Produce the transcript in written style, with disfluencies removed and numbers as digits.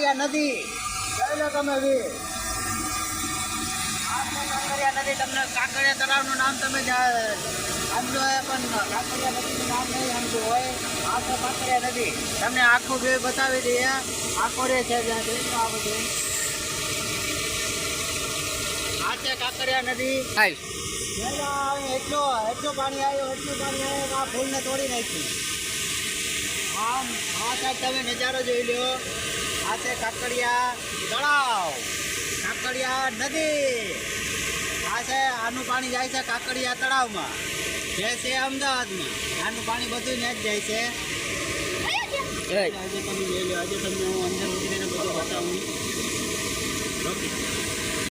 કાંકરિયા નદી જોઈ લો તમે વીર. આ છે કાંકરિયા નદી. તમને કાંકરિયા તળાવનું નામ તમે સમજો હોય પણ કાંકરિયા નદીનું નામ નહીં સમજવું હોય. આ છે કાંકરિયા નદી. તમને આખું વ્યૂ બતાવી દઈએ. આખો રે છે જ્યાં જોઈ લો આ બધું. આ છે કાંકરિયા નદી. એટલું પાણી આવ્યું કે આ ફૂલને તોડી નાખ્યું. આમ આ સાઈડ તમે નજારો જોઈ લો. આ છે કાંકરિયા તળાવ, કાંકરિયા નદી. આ છે આનું પાણી જાય છે કાંકરિયા તળાવમાં, જે છે અમદાવાદમાં. આનું પાણી બધું ત્યાં જ જાય છે. આજે તમે જોઈ લો. આજે તમને હું અંદર ઉતરીને બધું બતાવું. ઓકે.